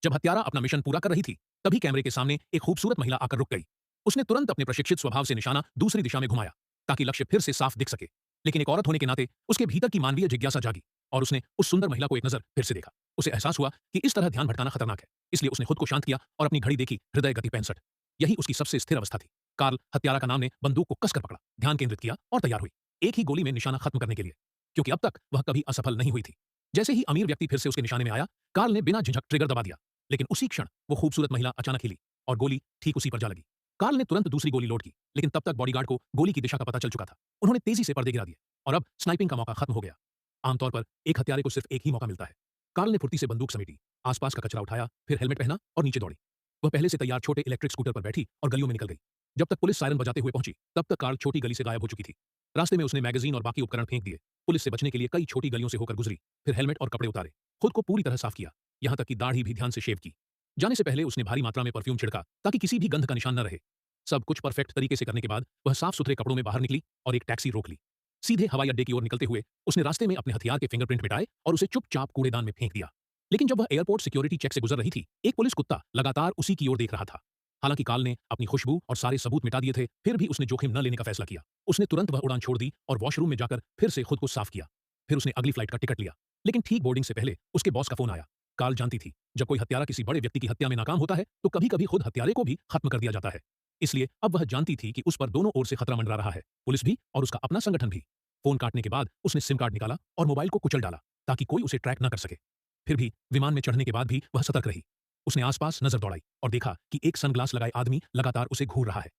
जब हत्यारा अपना मिशन पूरा कर रही थी, तभी कैमरे के सामने एक खूबसूरत महिला आकर रुक गई। उसने तुरंत अपने प्रशिक्षित स्वभाव से निशाना दूसरी दिशा में घुमाया, ताकि लक्ष्य फिर से साफ दिख सके। लेकिन एक औरत होने के नाते उसके भीतर की मानवीय जिज्ञासा जागी, और उसने उस सुंदर महिला को एक नजर फिर से देखा। उसे एहसास हुआ कि इस तरह ध्यान भटकाना खतरनाक है, इसलिए उसने खुद को शांत किया और अपनी घड़ी देखी। हृदय गति 65। यही उसकी सबसे स्थिर अवस्था थी। कार्ल हत्यारा का नाम ने बंदूक को कसकर पकड़ा, ध्यान केंद्रित किया और तैयार हुई, एक ही गोली में निशाना खत्म करने के लिए, क्योंकि अब तक वह कभी असफल नहीं हुई थी। जैसे ही अमीर व्यक्ति फिर से उसके निशाने में आया, कार्ल ने बिना झिझक ट्रिगर दबा दिया। लेकिन उसी क्षण वो खूबसूरत महिला अचानक हिली और गोली ठीक उसी पर जा लगी। कार्ल ने तुरंत दूसरी गोली लोड की, लेकिन तब तक बॉडीगार्ड को गोली की दिशा का पता चल चुका था। उन्होंने तेजी से पर्दे गिरा दिए और अब स्नाइपिंग का मौका खत्म हो गया। आमतौर पर एक हत्यारे को सिर्फ एक ही मौका मिलता है। कार्ल ने फुर्ती से बंदूक समेटी, आसपास का कचरा उठाया, फिर हेलमेट पहना और नीचे दौड़ी। वह पहले से तैयार छोटे इलेक्ट्रिक स्कूटर पर बैठी और गलियों में निकल गई। जब तक पुलिस सायरन बजाते हुए पहुंची, तब तक कार्ल छोटी गली से गायब हो चुकी थी। रास्ते में उसने मैगजीन और बाकी उपकरण फेंक दिए, पुलिस से बचने के लिए कई छोटी गलियों से होकर गुजरी, फिर हेलमेट और कपड़े उतारे, खुद को पूरी तरह साफ किया, यहां तक कि दाढ़ी भी ध्यान से शेव की। जाने से पहले उसने भारी मात्रा में परफ्यूम छिड़का, ताकि किसी भी गंध का निशान न रहे। सब कुछ परफेक्ट तरीके से करने के बाद वह साफ सुथरे कपड़ों में बाहर निकली और एक टैक्सी रोक ली। सीधे हवाई अड्डे की ओर निकलते हुए उसने रास्ते में अपने हथियार के फिंगरप्रिंट मिटाए और उसे चुपचाप कूड़ेदान में फेंक दिया। लेकिन जब वह एयरपोर्ट सिक्योरिटी चेक से गुजर रही थी, एक पुलिस कुत्ता लगातार उसी की ओर देख रहा था। हालांकि कार्ल ने अपनी खुशबू और सारे सबूत मिटा दिए थे, फिर भी उसने जोखिम न लेने का फैसला किया। उसने तुरंत वह उड़ान छोड़ दी और वॉशरूम में जाकर फिर से खुद को साफ किया। फिर उसने अगली फ्लाइट का टिकट लिया। लेकिन ठीक बोर्डिंग से पहले उसके बॉस का फोन आया। कार्ल जानती थी, जब कोई हत्यारा किसी बड़े व्यक्ति की हत्या में नाकाम होता है, तो कभी कभी खुद हत्यारे को भी खत्म कर दिया जाता है। इसलिए अब वह जानती थी कि उस पर दोनों ओर से खतरा मंडरा रहा है, पुलिस भी और उसका अपना संगठन भी। फोन काटने के बाद उसने सिम कार्ड निकाला और मोबाइल को कुचल डाला, ताकि कोई उसे ट्रैक न कर सके। फिर भी विमान में चढ़ने के बाद भी वह सतर्क रही। उसने आसपास नजर दौड़ाई और देखा कि एक सनग्लास लगाए आदमी लगातार उसे घूर रहा है।